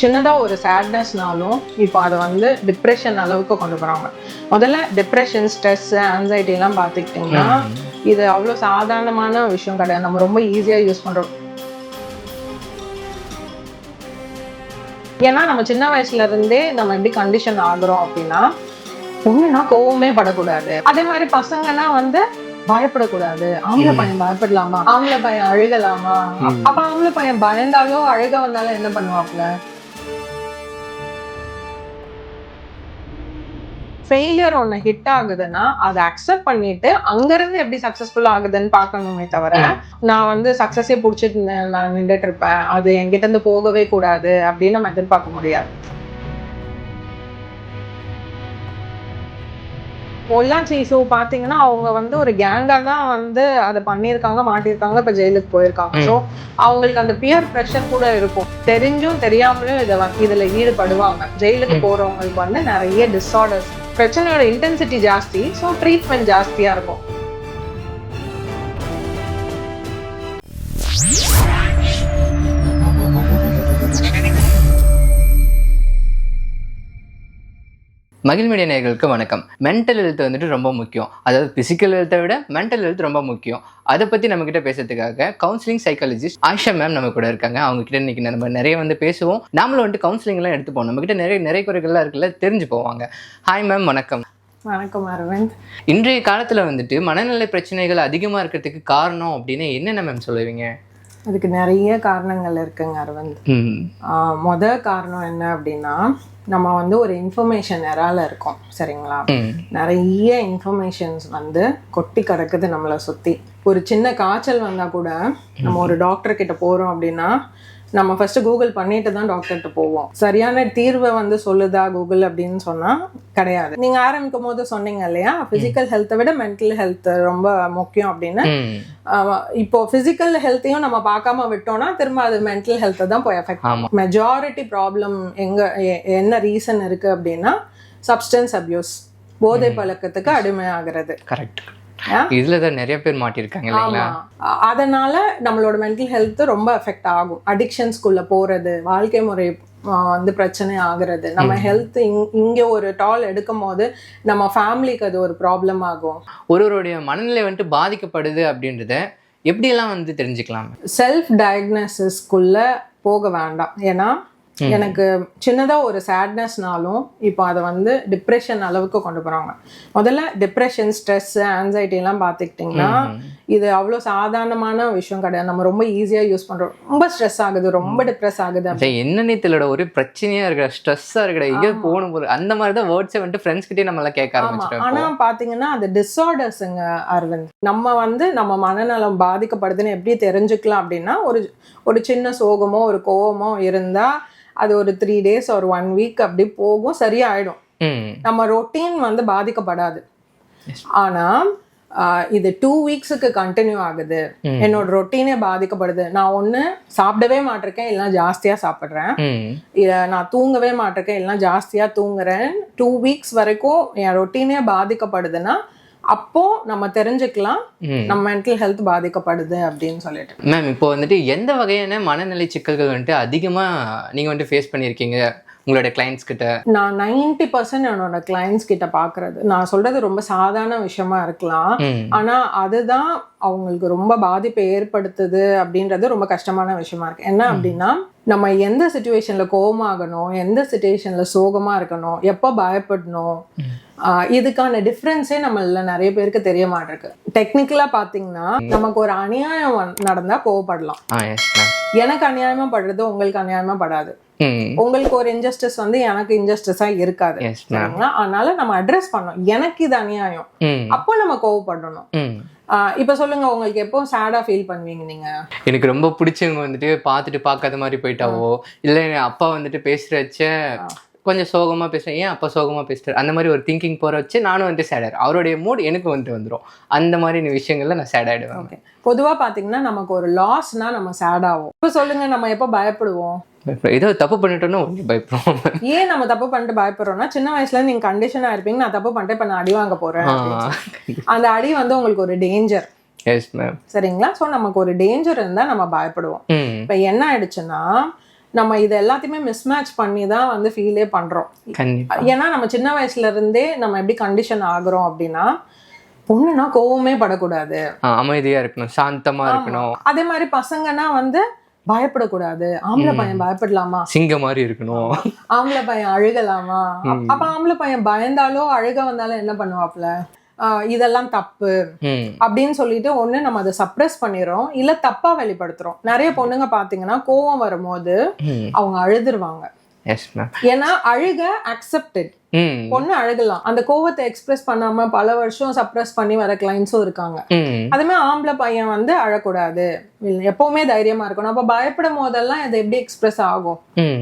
சின்னதா ஒரு சேட்னஸ்னாலும் இப்போ அதை வந்து டிப்ரெஷன் அளவுக்கு கொண்டு போறாங்க. முதல்ல டிப்ரெஷன், ஸ்ட்ரெஸ், ஆன்சைட்டி எல்லாம் பார்த்துக்கிட்டிங்கன்னா இது அவ்வளோ சாதாரணமான விஷயம் கிடையாது. நம்ம ரொம்ப ஈஸியா யூஸ் பண்றோம். ஏன்னா நம்ம சின்ன வயசுல இருந்தே நம்ம எப்படி கண்டிஷன் ஆகுறோம் அப்படின்னா, பொண்ணுனா கோவமே படக்கூடாது, அதே மாதிரி பசங்கன்னா வந்து பயப்படக்கூடாது. ஆம்பளை பையன் பயப்படலாமா, ஆம்பளை பையன் அழுகலாமா, அப்ப ஆம்பளை பையன் பயந்தாலோ அழுக வந்தாலும் என்ன பண்ணுவாப்ல? ஃபெயிலியர் ஒன்று ஹிட் ஆகுதுன்னா அதை அக்செப்ட் பண்ணிட்டு அங்கிருந்து எப்படி சக்சஸ்ஃபுல் ஆகுதுன்னு பார்க்கணுமே தவிர, நான் வந்து சக்சஸே பிடிச்சிட்டு நான் நின்றுட்டு இருப்பேன், அது என்கிட்ட இருந்து போகவே கூடாது அப்படின்னு நம்ம எதிர்பார்க்க முடியாது. பொள்ளாச்சி ஷோ பார்த்தீங்கன்னா அவங்க வந்து ஒரு கேங்காக தான் வந்து அதை பண்ணியிருக்காங்க, மாட்டியிருக்காங்க, இப்போ ஜெயிலுக்கு போயிருக்காங்க. ஸோ அவங்களுக்கு அந்த பியர் ப்ரெஷர் கூட இருக்கும். தெரிஞ்சும் தெரியாமலும் இதில் ஈடுபடுவாங்க. ஜெயிலுக்கு போகிறவங்களுக்கு வந்து நிறைய டிஸார்டர்ஸ், பிரச்சனையோட இன்டென்சிட்டி ஜாஸ்தி, ஸோ ட்ரீட்மெண்ட் ஜாஸ்தியாக இருக்கும். மகிழ் மீடியா நேயர்களுக்கு வணக்கம். மென்டல் ஹெல்த் வந்துட்டு ரொம்ப முக்கியம். அதாவது பிசிக்கல் ஹெல்த்தை விட மென்டல் ஹெல்த் ரொம்ப முக்கியம். அதை பற்றி நம்மக்கிட்ட பேசுறதுக்காக கவுன்சிலிங் சைக்காலஜிஸ்ட் ஆயிஷா மேம் நம்ம கூட இருக்காங்க. அவங்ககிட்ட இன்னைக்கு நம்ம நிறைய வந்து பேசுவோம். நாமளும் வந்துட்டு கவுன்சிலிங்லாம் எடுத்துப்போம். நம்மக்கிட்ட நிறைய குறைகள்லாம் இருக்குல்ல, தெரிஞ்சு போவாங்க. ஹாய் மேம், வணக்கம். வணக்கம் அரவிந்த். இன்றைய காலத்தில் வந்துட்டு மனநல பிரச்சனைகள் அதிகமாக இருக்கிறதுக்கு காரணம் அப்படின்னு என்னென்ன மேம் சொல்லுவீங்க? அதுக்கு நிறைய காரணங்கள் இருக்குங்க அரவிந்த். முதல் காரணம் என்ன அப்படின்னா, நம்ம வந்து ஒரு இன்ஃபர்மேஷன் எரால இருக்கோம், சரிங்களா? நிறைய இன்ஃபர்மேஷன்ஸ் வந்து கொட்டி கிடக்குது நம்மளை சுற்றி. ஒரு சின்ன காய்ச்சல் வந்தால் கூட நம்ம ஒரு டாக்டர் கிட்ட போகிறோம் அப்படின்னா நம்ம ஃபர்ஸ்ட் கூகுள் பண்ணிட்டு தான் டாக்டர்கிட்ட போவோம். சரியான தீர்வை வந்து சொல்லுதா கூகுள் அப்படின்னு சொன்னா கிடையாது. நீங்க ஆரம்பிக்கும் போது சொன்னீங்க இல்லையா, பிசிக்கல் ஹெல்த்தை விட மென்டல் ஹெல்த் ரொம்ப முக்கியம் அப்படின்னு. இப்போ பிசிக்கல் ஹெல்த்தையும் நம்ம பார்க்காம விட்டோம்னா திரும்ப அது மென்டல் ஹெல்த்தை தான் போய் எஃபெக்ட் ஆகும். மெஜாரிட்டி ப்ராப்ளம் என்ன ரீசன் இருக்கு அப்படின்னா, சப்ஸ்டன்ஸ் அபியூஸ், போதை பழக்கத்துக்கு அடிமையாகிறது. கரெக்ட். இதுலதான் நிறைய பேர் மாட்டிருக்காங்க இல்லைங்களா? அதனால நம்மளோட மென்டல் ஹெல்த் ரொம்ப எஃபெக்ட் ஆகும். அடிக்ஷன்ஸ்குள்ள போறது, வாழ்க்கை முறை வந்து பிரச்சனை ஆகுறது, நம்ம ஹெல்த் இங்க ஒரு டால் எடுக்கும் போது நம்ம ஃபேமிலிக்கு அது ஒரு ப்ராப்ளம் ஆகும். ஒருவருடைய மனநிலை வந்துட்டு பாதிக்கப்படுது அப்படின்றத எப்படியெல்லாம் வந்து தெரிஞ்சுக்கலாம்? செல்ஃப் டயக்னோசிஸ்குள்ள போக வேண்டாம். ஏன்னா எனக்கு சின்னதா ஒரு சேட்னஸ்னாலும் இப்போ அதை வந்து டிப்ரெஷன் அளவுக்கு கொண்டு போறாங்க. முதல்ல டிப்ரெஷன், ஸ்ட்ரெஸ், ஆன்சைட்டி எல்லாம் பார்த்துக்கிட்டிங்கன்னா இது அவ்வளோ சாதாரணமான விஷயம் கிடையாது. நம்ம ரொம்ப ஈஸியா யூஸ் பண்றோம். ரொம்ப ஸ்ட்ரெஸ் ஆகுது, ரொம்ப டிப்ரெஸ் ஆகுது, என்னென்னத்தோட ஒரு பிரச்சனையா இருக்கிற, ஸ்ட்ரெஸ்ஸா இருக்கிற, இங்கே போகணும் போது அந்த மாதிரி தான் வேர்ட்ஸை வந்துட்டு ஃப்ரெண்ட்ஸ் கிட்டே நம்மளாம் கேட்க ஆரம்பிச்சிட்டோம். ஆனா பாத்தீங்கன்னா அது டிஸார்டர்ஸுங்க அரவிந்த். நம்ம வந்து நம்ம மனநலம் பாதிக்கப்படுதுன்னு எப்படி தெரிஞ்சுக்கலாம் அப்படின்னா, ஒரு சின்ன சோகமோ ஒரு கோவமோ இருந்தா அது ஒரு 3 days ஒரு 1 week அப்படி போகும், சரியாயிடும். நம்ம ரொட்டீன் வந்து பாதிக்கப்படாது. ஆனா இது 2 weeksக்கு கண்டினியூ ஆகுது, என்னோட ரொட்டீனே பாதிக்கப்படுது, நான் ஒண்ணு சாப்பிடவே மாட்டிருக்கேன், இல்லைன்னா ஜாஸ்தியா சாப்பிடுறேன், நான் தூங்கவே மாட்டிருக்கேன், இல்லைன்னா ஜாஸ்தியா தூங்குறேன், 2 weeks வரைக்கும் என் ரொட்டீனே பாதிக்கப்படுதுன்னா அப்போ நம்ம தெரிஞ்சுக்கலாம் நம்ம மென்டல் ஹெல்த் பாதிக்கப்படுது அப்படின்னு சொல்லிட்டு. மேம், இப்போ வந்துட்டு எந்த வகையான மனநிலை சிக்கல்கள் வந்துட்டு அதிகமா நீங்க வந்துட்டு ஃபேஸ் பண்ணியிருக்கீங்க உங்களோட கிளைண்ட்ஸ் கிட்ட? நான் 90% என்னோட கிளைண்ட்ஸ் கிட்ட பாக்குறது, நான் சொல்றது ரொம்ப சாதாரண விஷயமா இருக்கலாம், ஆனா அதுதான் அவங்களுக்கு ரொம்ப பாதிப்பை ஏற்படுத்துது அப்படின்றது ரொம்ப கஷ்டமான விஷயமா இருக்கு. என்ன அப்படின்னா, நம்ம எந்த சிச்சுவேஷன்ல கோவமாகணும், எந்த சிச்சுவேஷன்ல சோகமா இருக்கணும், எப்போ பயப்படணும், இதுக்கான டிஃப்ரென்ஸே நம்மள நிறைய பேருக்கு தெரிய மாட்டிருக்கு. டெக்னிக்கலா பாத்தீங்கன்னா, நமக்கு ஒரு அநியாயம் நடந்தா கோவப்படலாம். எனக்கு அநியாயமா படுறது உங்களுக்கு அநியாயமா படாது. உங்களுக்கு ஒரு இன்ஜஸ்டிஸ் வந்து எனக்கு இன்ஜஸ்டிஸா இருக்காது. அதனால நம்ம அட்ரஸ் பண்ணணும், எனக்கு இது அநியாயம், அப்போ நம்ம கோவப்படணும். இப்ப சொல்லுங்க, உங்களுக்கு எப்போ சேடா ஃபீல் பண்ணுவீங்க நீங்க? எனக்கு ரொம்ப பிடிச்சவங்க வந்துட்டு பார்த்துட்டு பார்க்காத மாதிரி போயிட்டாவோ, இல்ல அப்பா வந்துட்டு பேசுறச்ச கொஞ்சம் சோகமா பேசுறேன், ஏன் அப்பா சோகமா பேசுறாரு, அந்த மாதிரி ஒரு திங்கிங் போற வச்சு நானும் வந்துட்டு சேட், அவருடைய மூட் எனக்கு வந்துட்டு வந்துடும். அந்த மாதிரி விஷயங்கள்ல நான் சேட் ஆயிடுவேன். பொதுவா பாத்தீங்கன்னா நமக்கு ஒரு லாஸ்னா நம்ம சேட் ஆகும். இப்ப சொல்லுங்க, நம்ம எப்போ பயப்படுவோம்? ஏதோ தப்பு பண்ணிட்டோம்னா ஒண்ணு பயப்படுவோம். ஏன் நம்ம தப்பு பண்ணிட்டு பயப்படுறோம்னா, சின்ன வயசுல நீங்க கண்டிஷனா இருப்பீங்க, நான் தப்பு பண்ணிட்டு இப்ப நான் அடி வாங்க போறேன், அந்த அடி வந்து உங்களுக்கு ஒரு டேஞ்சர். சரிங்களா? சோ நமக்கு ஒரு டேஞ்சர் இருந்தா நம்ம பயப்படுவோம். இப்ப என்ன ஆயிடுச்சுன்னா, நம்ம இது எல்லாத்தையுமே மிஸ்மேட்ச் பண்ணி தான் வந்து ஃபீலே பண்றோம். ஏன்னா நம்ம சின்ன வயசுல இருந்தே நம்ம எப்படி கண்டிஷன் ஆகுறோம் அப்படின்னா, பொண்ணுனா கோவமே படக்கூடாது, அமைதியா இருக்கணும், சாந்தமா இருக்கணும். அதே மாதிரி பசங்கன்னா வந்து பயப்படக்கூடாது, ஆம்பளை பையன் பயப்படலாமா, சிங்க மாதிரி இருக்கணும், ஆம்பளை பையன் அழுகலாமா, அப்ப ஆம்பளை பையன் பயந்தாலோ அழுக வந்தாலும் என்ன பண்ணுவாப்ல, இதெல்லாம் தப்பு அப்படின்னு சொல்லிட்டு ஒண்ணு நம்ம அதை சப்ரஸ் பண்ணிடுறோம், இல்ல தப்பா வெளிப்படுத்துறோம். நிறைய பொண்ணுங்க பாத்தீங்கன்னா கோவம் வரும்போது அவங்க அழுதுருவாங்க. ஏன்னா அழுக அக்செப்டட், பொண்ணு அழுகலாம், அந்த கோவத்தை எக்ஸ்பிரஸ் பண்ணாம பல வருஷம் சப்ரஸ் பண்ணி வர கிளைண்ட்ஸும் இருக்காங்க. அதுமே ஆம்பளை பையன் வந்து அழக்கூடாது, எப்பவுமே தைரியமா இருக்கணும். அப்ப பயப்படும் போதெல்லாம் இது எப்படி எக்ஸ்பிரஸ் ஆகும்?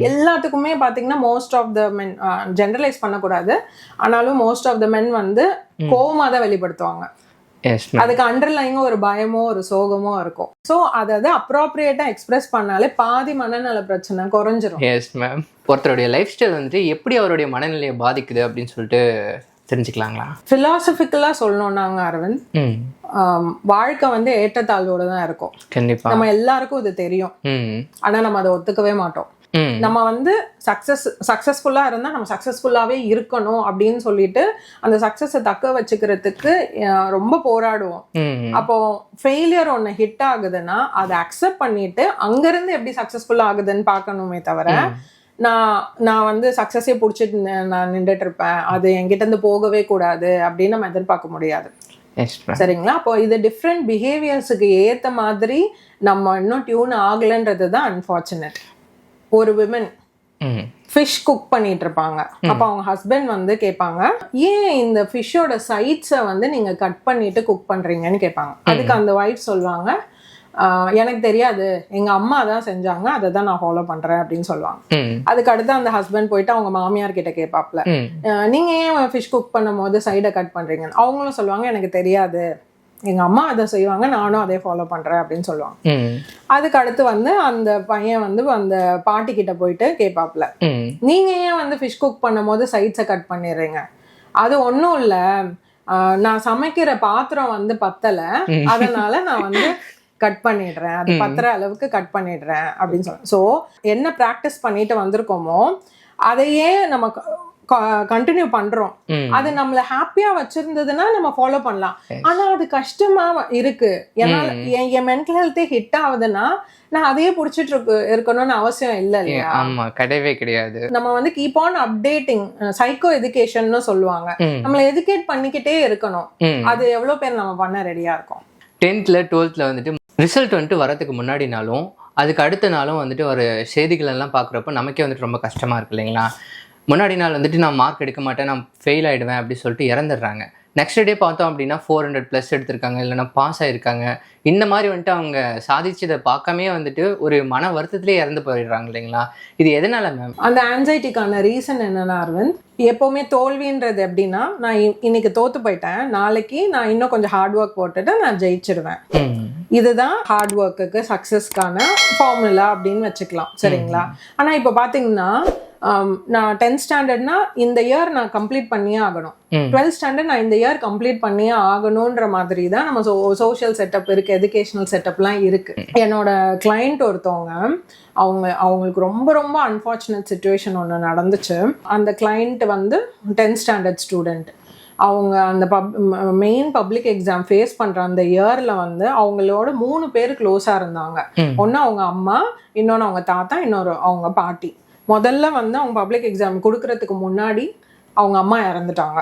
எல்லாத்துக்குமே பாத்தீங்கன்னா most of the men, generalise பண்ணக்கூடாது, ஆனாலும் மோஸ்ட் ஆஃப் த மென் வந்து கோவமா தான் வெளிப்படுத்துவாங்க. அதுக்கு அண்டர்லைங்க ஒரு பயமோ ஒரு சோகமோ இருக்கும். சோ அதாவது அப்ராப்ரியேட்டா எக்ஸ்பிரஸ் பண்ணாலே பாதி மனநல பிரச்சனை குறைஞ்சிரும். Yes ma'am. ஒருத்தருடைய லைஃப் ஸ்டைல் வந்துட்டு எப்படி அவருடைய மனநிலையை பாதிக்குது அப்படின்னு சொல்லிட்டு தெரிஞ்சுக்கலாங்களா? பிலாசபிக்கலா சொல்லணும்னாங்க அரவிந்த், வாழ்க்கை வந்து ஏற்றத்தாழ்வோட தான் இருக்கும். கண்டிப்பா நம்ம எல்லாருக்கும் இது தெரியும், ஆனா நம்ம அதை ஒத்துக்கவே மாட்டோம். நம்ம வந்து சக்சஸ்ஃபுல்லா இருந்தா நம்ம சக்சஸ்ஃபுல்லாவே இருக்கணும் அப்படின்னு சொல்லிட்டு அந்த சக்சஸை தக்க வச்சுக்கிறதுக்கு ரொம்ப போராடுவோம். அப்போ ஃபெயிலியர் ஒண்ணு ஹிட் ஆகுதுன்னா அதை அக்செப்ட் பண்ணிட்டு அங்கிருந்து எப்படி சக்சஸ்ஃபுல்லா ஆகுதுன்னு பார்க்கணுமே தவிர, நான் வந்து சக்சஸே பிடிச்சிட்டு நான் நின்றுட்டு இருப்பேன், அது என்கிட்ட இருந்து போகவே கூடாது அப்படின்னு நம்ம எதிர்பார்க்க முடியாது. சரிங்களா? அப்போ இது டிஃப்ரெண்ட் பிஹேவியர்ஸுக்கு ஏத்த மாதிரி நம்ம இன்னும் டியூன் ஆகலன்றது தான் அன்ஃபார்ச்சுனேட். ஒரு விமன் ஃபிஷ் குக் பண்ணிட்டு இருப்பாங்க. அப்ப அவங்க ஹஸ்பண்ட் வந்து கேட்பாங்க, ஏன் இந்த ஃபிஷ்ஷோட சைட்ஸை வந்து நீங்க கட் பண்ணிட்டு குக் பண்றீங்கன்னு கேட்பாங்க. அதுக்கு அந்த ஒய்ஃப் சொல்லுவாங்க, எனக்கு தெரியாது, எங்க அம்மா தான் செஞ்சாங்க, அதை தான் நான் ஃபாலோ பண்றேன் அப்படின்னு சொல்லுவாங்க. அதுக்கு அடுத்து அந்த ஹஸ்பண்ட் போயிட்டு அவங்க மாமியார் கிட்ட கேட்பாப்ல, நீங்க ஏன் ஃபிஷ் குக் பண்ணும் போது சைடை கட் பண்றீங்க? அவங்களும் சொல்லுவாங்க, எனக்கு தெரியாது, எங்க அம்மா அதை செய்வாங்க, நானும் அதே ஃபாலோ பண்றேன் அப்படின்னு சொல்லுவாங்க. அதுக்கு அடுத்து வந்து அந்த பையன் வந்து அந்த பாட்டி கிட்ட போயிட்டு கேட்பாப்ல, நீங்க ஏன் வந்து ஃபிஷ் குக் பண்ணும் போது சைட்ஸை கட் பண்ணிடுறீங்க? அது ஒன்றும் இல்லை, நான் சமைக்கிற பாத்திரம் வந்து பத்தலை, அதனால நான் வந்து கட் பண்ணிடுறேன், அது பத்துற அளவுக்கு கட் பண்ணிடுறேன் அப்படின்னு சொல்லுவேன். ஸோ என்ன ப்ராக்டிஸ் பண்ணிட்டு வந்திருக்கோமோ அதையே நம்ம கண்டினியூ பண்றோம். அது நம்மள ஹாப்பியா வச்சிருந்ததுன்னா நம்ம ஃபாலோ பண்ணலாம். ஆனா அது கஷ்டமா இருக்கு, ஏன்னா என் மென்டல் ஹெல்த்தே ஹிட் ஆகுதுன்னா நான் அதையே புடிச்சிட்டு இருக்கணும்னு அவசியம் இல்லை இல்லையா? ஆமா, கிடையவே கிடையாது. நம்ம வந்து keep on updating, psycho education சொல்லுவாங்க, நம்மள எஜுகேட் பண்ணிக்கிட்டே இருக்கணும். அது எவ்வளவு பேர் நம்ம பண்ண ரெடியா இருக்கோம்? 10th 12th வந்துட்டு ரிசல்ட் வந்துட்டு வரதுக்கு முன்னாடினாலும் அதுக்கு அடுத்த நாளும் வந்துட்டு ஒரு செய்திகள் எல்லாம் பார்க்குறப்ப நமக்கே வந்துட்டு ரொம்ப கஷ்டமா இருக்கு இல்லைங்களா? முன்னாடி நாள் வந்துட்டு நான் மார்க் எடுக்க மாட்டேன், நான் ஃபெயில் ஆகிடுவேன் அப்படின்னு சொல்லிட்டு இறந்துடுறாங்க. நெக்ஸ்ட் டே பார்த்தோம் அப்படின்னா 400+ எடுத்திருக்காங்க, இல்லைன்னா பாஸ் ஆகிருக்காங்க. இந்த மாதிரி வந்துட்டு அவங்க சாதிச்சதை பார்க்காமே வந்துட்டு ஒரு மன வருத்தத்திலே இறந்து போயிடுறாங்க இல்லைங்களா? இது எதனால மேம்? அந்த ஆன்சைட்டிக்கான ரீசன் என்னன்னா அரவிந்த், எப்போவுமே தோல்வின்றது எப்படின்னா, நான் இன்னைக்கு தோத்து போயிட்டேன், நாளைக்கு நான் இன்னும் கொஞ்சம் ஹார்ட் ஒர்க் போட்டுட்டு நான் ஜெயிச்சிடுவேன். இதுதான் ஹார்ட் ஒர்க்குக்கு சக்ஸஸ்க்கான ஃபார்முலா அப்படின்னு வச்சுக்கலாம். சரிங்களா? ஆனால் இப்போ பார்த்தீங்கன்னா நான் 10th ஸ்டாண்டர்ட்னா இந்த இயர் நான் கம்ப்ளீட் பண்ணியே ஆகணும், 12th ஸ்டாண்டர்ட் நான் இந்த இயர் கம்ப்ளீட் பண்ணியே ஆகணுன்ற மாதிரி தான் நம்ம சோஷியல் செட்டப் இருக்கு, எஜுகேஷனல் செட்டப்லாம் இருக்கு. என்னோட கிளைண்ட் ஒருத்தவங்க, அவங்களுக்கு ரொம்ப ரொம்ப அன்ஃபார்ச்சுனேட் சுச்சுவேஷன் ஒன்று நடந்துச்சு. அந்த கிளைண்ட் வந்து 10th ஸ்டாண்டர்ட் ஸ்டூடெண்ட். அவங்க அந்த மெயின் பப்ளிக் எக்ஸாம் ஃபேஸ் பண்ற அந்த இயர்ல வந்து அவங்களோட 3 பேர் க்ளோஸா இருந்தாங்க. ஒன்னு அவங்க அம்மா, இன்னொன்னு அவங்க தாத்தா, இன்னொரு அவங்க பாட்டி. முதல்ல வந்து அவங்க பப்ளிக் எக்ஸாம் கொடுக்கறதுக்கு முன்னாடி அவங்க அம்மா இறந்துட்டாங்க.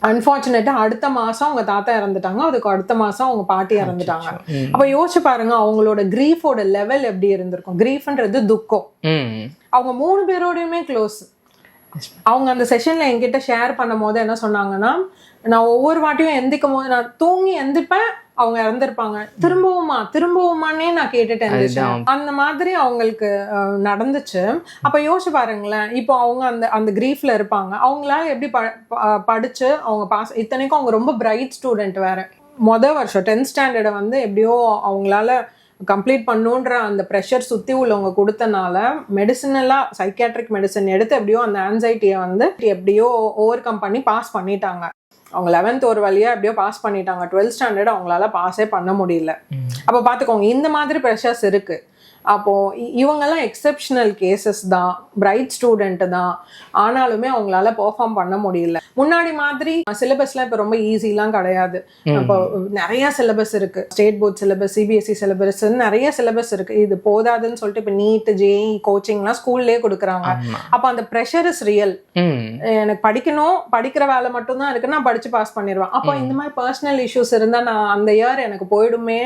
அன்ஃபார்ச்சுனேட்டா அடுத்த மாசம் அவங்க தாத்தா இறந்துட்டாங்க, அதுக்கு அடுத்த மாசம் அவங்க பாட்டி இறந்துட்டாங்க. அப்ப யோசிச்சு பாருங்க அவங்களோட கிரீஃபோட லெவல் எப்படி இருந்திருக்கும். கிரீஃப்ன்றது துக்கம். அவங்க 3 பேரோடையுமே க்ளோஸ். அவங்க அந்த செஷன்ல என்கிட்ட ஷேர் பண்ணும் போது என்ன சொன்னாங்கன்னா, நான் ஒவ்வொரு வாட்டியும் எந்திக்கும் போது நான் தூங்கி எந்திப்பேன், அவங்க இறந்துருப்பாங்க, திரும்பவுமானே நான் கேட்டுட்டு இருந்துச்சேன். அந்த மாதிரி அவங்களுக்கு நடந்துச்சு. அப்ப யோசிச்சு பாருங்களேன், இப்போ அவங்க அந்த கிரீஃப்ல இருப்பாங்க, அவங்களால எப்படி படிச்சு அவங்க பாஸ். இத்தனைக்கும் அவங்க ரொம்ப பிரைட் ஸ்டூடெண்ட் வேற. வருஷம் 10th ஸ்டாண்டர்டை வந்து எப்படியோ அவங்களால கம்ப்ளீட் பண்ணுன்ற அந்த ப்ரெஷர் சுற்றி உள்ளவங்க கொடுத்தனால மெடிசினலாக சைக்கியாட்ரிக் மெடிசன் எடுத்து எப்படியோ அந்த ஆன்சைட்டியை வந்து எப்படியோ ஓவர் கம் பண்ணி பாஸ் பண்ணிட்டாங்க. அவங்க 11th ஒரு வழியாக எப்படியோ பாஸ் பண்ணிட்டாங்க. 12th ஸ்டாண்டர்ட் அவங்களால பாஸே பண்ண முடியல. அப்போ பார்த்துக்கோங்க, இந்த மாதிரி ப்ரெஷர்ஸ் இருக்குது. அப்போது இவங்கெல்லாம் எக்ஸெப்ஷனல் கேசஸ் தான், பிரைட் ஸ்டூடெண்ட்டு தான், ஆனாலுமே அவங்களால பெர்ஃபார்ம் பண்ண முடியல. முன்னாடி மாதிரி சிலபஸ்லாம் இப்போ ரொம்ப ஈஸிலாம் கிடையாது. இப்போ நிறைய சிலபஸ் இருக்குது, state board syllabus, CBSE syllabus, நிறைய சிலபஸ் இருக்குது. இது போதாதுன்னு சொல்லிட்டு இப்போ நீட், ஜேஇ கோச்சிங்லாம் ஸ்கூல்லேயே கொடுக்குறாங்க. அப்போ அந்த ப்ரெஷர் இஸ் ரியல். எனக்கு படிக்கணும், படிக்கிற வேலை மட்டும்தான் இருக்குது, நான் படித்து பாஸ் பண்ணிடுவேன். அப்போ இந்த மாதிரி பர்சனல் இஷ்யூஸ் இருந்தால் நான் அந்த இயர் எனக்கு போயிடுமே,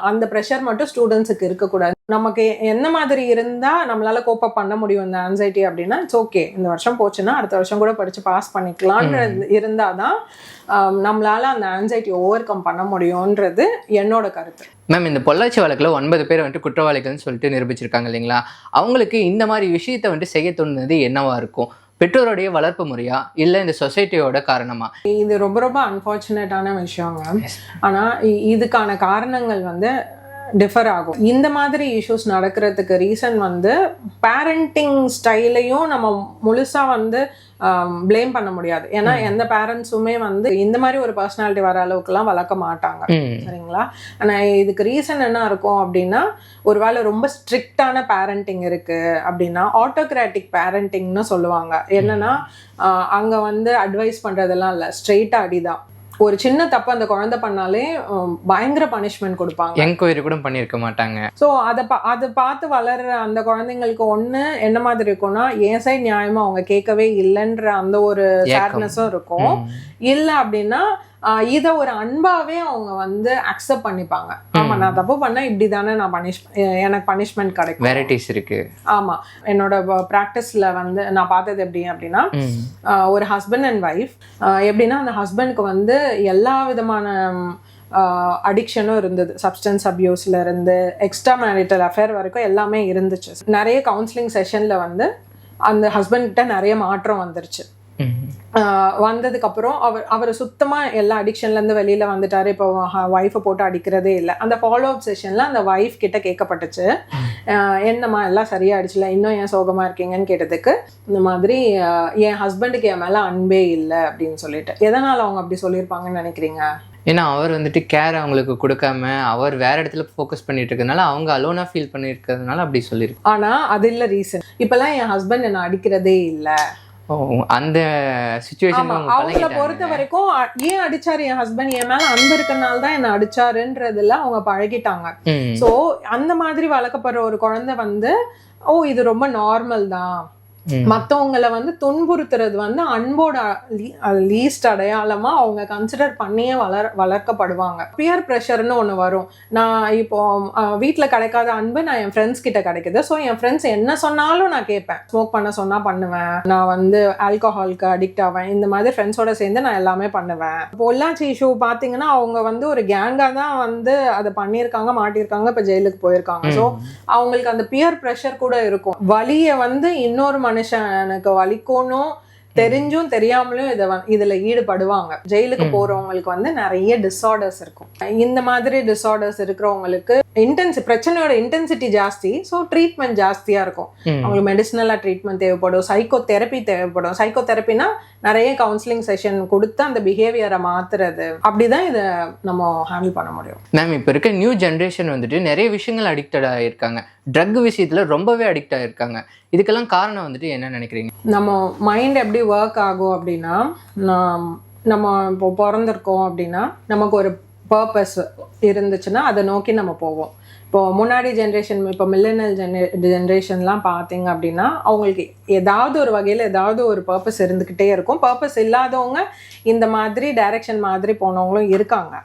அந்த ப்ரெஷர் மட்டும் ஸ்டூடெண்ட்ஸுக்கு இருக்கக்கூடாது. நமக்கு என்ன மாதிரி இருந்தால் நம்மளால கோப் அப் பண்ண முடியும் இந்த ஆன்சைட்டி அப்படின்னா, இட்ஸ் ஓகே, இந்த வருஷம் போச்சுன்னா அடுத்த வருஷம் கூட படித்து பாஸ் பண்ணிக்கலான்னு இருந்தால் தான் நம்மளால அந்த ஆன்சைட்டி ஓவர் கம் பண்ண முடியும்ன்றது என்னோட கருத்து. மேம், இந்த பொள்ளாச்சி வழக்கில் 9 பேர் வந்துட்டு குற்றவாளிகள்னு சொல்லிட்டு நிரூபிச்சிருக்காங்க இல்லைங்களா? அவங்களுக்கு இந்த மாதிரி விஷயத்தை வந்துட்டு செய்ய தோணுது என்னவா இருக்கும்? பெற்றோருடைய வளர்ப்பு முறையா, இல்லை இந்த சொசைட்டியோட காரணமா? இது ரொம்ப ரொம்ப அன்ஃபார்ச்சுனேட்டான விஷயங்க. ஆனால் இதுக்கான காரணங்கள் வந்து டிஃபர் ஆகும். இந்த மாதிரி இஷ்யூஸ் நடக்கிறதுக்கு ரீசன் வந்து பேரண்டிங் ஸ்டைலையும் நம்ம முழுசாக வந்து பிளேம் பண்ண முடியாது. ஏன்னா எந்த பேரண்ட்ஸுமே வந்து இந்த மாதிரி ஒரு பர்சனாலிட்டி வர அளவுக்குலாம் வளர்க்க மாட்டாங்க, சரிங்களா? ஆனால் இதுக்கு ரீசன் என்ன இருக்கும் அப்படின்னா, ஒருவேளை ரொம்ப ஸ்ட்ரிக்டான பேரண்டிங் இருக்கு அப்படின்னா, ஆட்டோகிராட்டிக் பேரண்டிங்னு சொல்லுவாங்க. என்னன்னா அங்கே வந்து அட்வைஸ் பண்ணுறதெல்லாம் இல்லை, ஸ்ட்ரெயிட்டாக அடிதான். ஒரு சின்ன தப்பு அந்த குழந்தை பண்ணாலே பயங்கர பனிஷ்மெண்ட் கொடுப்பாங்க, என்கொயரி கூட பண்ணியிருக்க மாட்டாங்க. ஸோ அதை பார்த்து வளர்ற அந்த குழந்தைங்களுக்கு ஒன்று என்ன மாதிரி இருக்கும்னா, என் சைடு நியாயமா அவங்க கேட்கவே இல்லைன்ற அந்த ஒரு சேட்னஸும் இருக்கும். இல்லை அப்படின்னா இதை ஒரு அன்பாவே அவங்க வந்து அக்செப்ட் பண்ணிப்பாங்க. ஆமா, நான் தப்பு பண்ணா இப்படி தானே நான் எனக்கு பனிஷ்மெண்ட் கிடைக்கும். வெரைட்டிஸ் இருக்கு. ஆமா, என்னோட ப்ராக்டிஸ்ல வந்து நான் பார்த்தது எப்படி அப்படின்னா, ஒரு ஹஸ்பண்ட் அண்ட் ஒய்ஃப் எப்படின்னா, அந்த ஹஸ்பண்டுக்கு வந்து எல்லா விதமான அடிக்ஷனும் இருந்தது. சப்ஸ்டன்ஸ் அபியூஸ்ல இருந்து எக்ஸ்ட்ரா மேரிட்டல் அஃபேர் வரைக்கும் எல்லாமே இருந்துச்சு. நிறைய கவுன்சிலிங் செஷன்ல வந்து அந்த ஹஸ்பண்ட் கிட்ட நிறைய மாற்றம் வந்துருச்சு. வந்ததுக்கப்புறம் அவர் சுத்தமாக எல்லா அடிக்ஷன்லேருந்து வெளியில் வந்துட்டார். இப்போ ஒய்ஃபை போட்டு அடிக்கிறதே இல்லை. அந்த ஃபாலோ அப் செஷனில் அந்த ஒய்ஃப் கிட்ட கேட்கப்பட்டுச்சு, என்னம்மா எல்லாம் சரியாயிடுச்சுல, இன்னும் ஏன் சோகமாக இருக்கீங்கன்னு கேட்டதுக்கு, இந்த மாதிரி என் ஹஸ்பண்டுக்கு என் மேலே அன்பே இல்லை அப்படின்னு சொல்லிட்டு. எதனால் அவங்க அப்படி சொல்லியிருப்பாங்கன்னு நினைக்கிறீங்க? ஏன்னா அவர் வந்துட்டு கேர் அவங்களுக்கு கொடுக்காம அவர் வேற இடத்துல ஃபோக்கஸ் பண்ணிட்டு இருக்கிறதுனால, அவங்க அலோனா ஃபீல் பண்ணியிருக்கிறதுனால அப்படி சொல்லியிருக்கு. ஆனால் அது இல்லை ரீசன். இப்போல்லாம் என் ஹஸ்பண்ட் என்னை அடிக்கிறதே இல்லை, அந்த சிச்சுவேஷன் அவங்கள பொறுத்த வரைக்கும் ஏன் அடிச்சாரு என் ஹஸ்பண்ட், என் மேல அன்பு இருக்கனால தான் என்ன அடிச்சாருன்றதுல அவங்க பழகிட்டாங்க. சோ அந்த மாதிரி வளர்க்கப்படுற ஒரு குழந்தை வந்து இது ரொம்ப நார்மல் தான், மற்றவங்களை வந்து துன்புறுத்துறது வந்து அன்போட லீஸ்ட் அடையாளமா அவங்க கன்சிடர் பண்ணியே வளர்க்கப்படுவாங்க. பியர் ப்ரெஷர்னு ஒன்று வரும். நான் இப்போ வீட்டில் கிடைக்காத அன்பு நான் என் ஃப்ரெண்ட்ஸ் கிட்ட கிடைக்குது, ஸோ என் ஃப்ரெண்ட்ஸ் என்ன சொன்னாலும் நான் கேட்பேன். ஸ்மோக் பண்ண சொன்னா பண்ணுவேன், நான் வந்து ஆல்கஹாலுக்கு அடிக்ட் ஆவேன், இந்த மாதிரி ஃப்ரெண்ட்ஸோட சேர்ந்து நான் எல்லாமே பண்ணுவேன். பொள்ளாச்சி இஷ்யூ பார்த்தீங்கன்னா அவங்க வந்து ஒரு கேங்காக தான் வந்து அதை பண்ணியிருக்காங்க, மாட்டியிருக்காங்க, இப்போ ஜெயிலுக்கு போயிருக்காங்க. ஸோ அவங்களுக்கு அந்த பியர் ப்ரெஷர் கூட இருக்கும். வலியை வந்து இன்னொரு மனுஷனுக்கு வலிக்கணும் தெரிஞ்சும் தெரியாமலும் இதுல ஈடுபடுவாங்க. ஜெயிலுக்கு போறவங்களுக்கு வந்து நிறைய டிஸார்டர்ஸ் இருக்கும். இந்த மாதிரி டிஸார்டர்ஸ் இருக்கிறவங்களுக்கு பிரச்சனையோட இன்டென்சிட்டி ஜாஸ்தி, ஸோ ட்ரீட்மெண்ட் ஜாஸ்தியா இருக்கும். அவங்களுக்கு மெடிசினலா ட்ரீட்மெண்ட் தேவைப்படும், சைக்கோ தெரப்பி தேவைப்படும். சைக்கோ தெரப்பினா நிறைய கவுன்சிலிங் செஷன் கொடுத்து அந்த பிஹேவியரை மாத்துறது. அப்படிதான் இதை நம்ம ஹேண்டில் பண்ண முடியும். மேம், இப்போ இருக்க நியூ ஜென்ரேஷன் வந்துட்டு நிறைய விஷயங்கள் அடிக்டட் ஆகியிருக்காங்க. ட்ரக் விஷயத்துல ரொம்பவே அடிக்ட் ஆகியிருக்காங்க. இதுக்கெல்லாம் காரணம் வந்துட்டு என்ன நினைக்கிறீங்க? நம்ம மைண்ட் எப்படி ஒர்க் ஆகும் அப்படின்னா, நம்ம இப்போ பிறந்திருக்கோம் அப்படின்னா நமக்கு ஒரு பர்பஸ் இருந்துச்சுன்னா அதை நோக்கி நம்ம போவோம். இப்போ முன்னாடி ஜென்ரேஷன், இப்போ மில்லேனியல் ஜென்ரேஷன்லாம் பார்த்தீங்க அப்படின்னா அவங்களுக்கு ஏதாவது ஒரு வகையில் ஏதாவது ஒரு பர்பஸ் இருந்துக்கிட்டே இருக்கும். பர்பஸ் இல்லாதவங்க இந்த மாதிரி டைரக்ஷன் மாதிரி போனவங்களும் இருக்காங்க.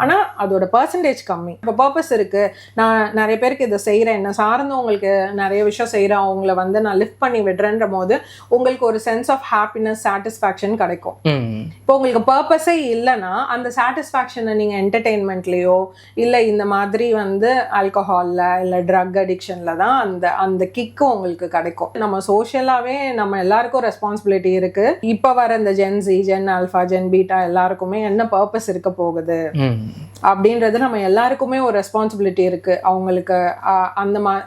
ஆனால் அதோட பர்சன்டேஜ் கம்மி. இப்போ பர்பஸ் இருக்குது, நான் நிறைய பேருக்கு இதை செய்கிறேன், என்ன சார்ந்தவங்களுக்கு நிறைய விஷயம் செய்கிறேன், அவங்கள வந்து நான் லிஃப்ட் பண்ணி விடுறேன்ற போது உங்களுக்கு ஒரு சென்ஸ் ஆஃப் ஹாப்பினஸ், சாட்டிஸ்ஃபேக்ஷன் கிடைக்கும். இப்போ உங்களுக்கு பர்பஸே இல்லைன்னா அந்த சாட்டிஸ்ஃபேக்ஷனை நீங்கள் என்டர்டெயின்மெண்ட்லேயோ இல்லை இந்த மாதிரி வந்து ஆல்கஹாலில் இல்லை ட்ரக் அடிக்ஷனில் தான் அந்த கிக்கு உங்களுக்கு கிடைக்கும். நம்ம சோஷியலாகவே நம்ம எல்லாருக்கும் ரெஸ்பான்சிபிலிட்டி இருக்குது. இப்போ வர இந்த gen Z, gen alpha, gen beta எல்லாருக்குமே என்ன பர்பஸ் இருக்க போகுது அப்படின்றது நம்ம எல்லாருக்குமே ஒரு ரெஸ்பான்சிபிலிட்டி இருக்கு, அவங்களுக்கு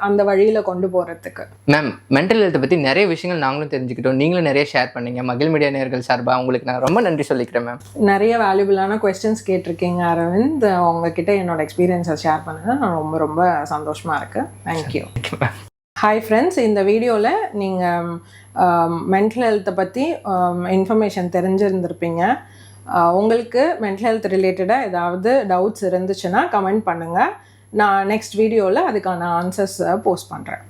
அந்த வழியில கொண்டு போறதுக்கு. மேம், மென்டல் ஹெல்த்தை பத்தி நிறைய விஷயங்கள் நாங்களும் தெரிஞ்சுக்கிட்டோம், நீங்களும் நிறைய ஷேர் பண்ணீங்க. மகிழ் மீடியா நேயர்கள் சார்பா உங்களுக்கு நான் ரொம்ப நன்றி சொல்லிக்கிறேன் மேம். நிறைய வேல்யூபிளான குவெஸ்டின்ஸ் கேட்டிருக்கீங்க அரவிந்த். உங்ககிட்ட என்னோட எக்ஸ்பீரியன்ஸை ஷேர் பண்ணது நான் ரொம்ப ரொம்ப ரொம்ப சந்தோஷமாக இருக்குது. தேங்க்யூ. ஹாய் ஃப்ரெண்ட்ஸ், இந்த வீடியோவில் நீங்கள் மென்டல் ஹெல்த்தை பற்றி இன்ஃபர்மேஷன் தெரிஞ்சிருந்திருப்பீங்க. உங்களுக்கு மென்டல் ஹெல்த் ரிலேட்டடாக ஏதாவது டவுட்ஸ் இருந்துச்சுன்னா கமெண்ட் பண்ணுங்கள். நான் நெக்ஸ்ட் வீடியோவில் அதுக்கான ஆன்சர்ஸ் போஸ்ட் பண்ணுறேன்.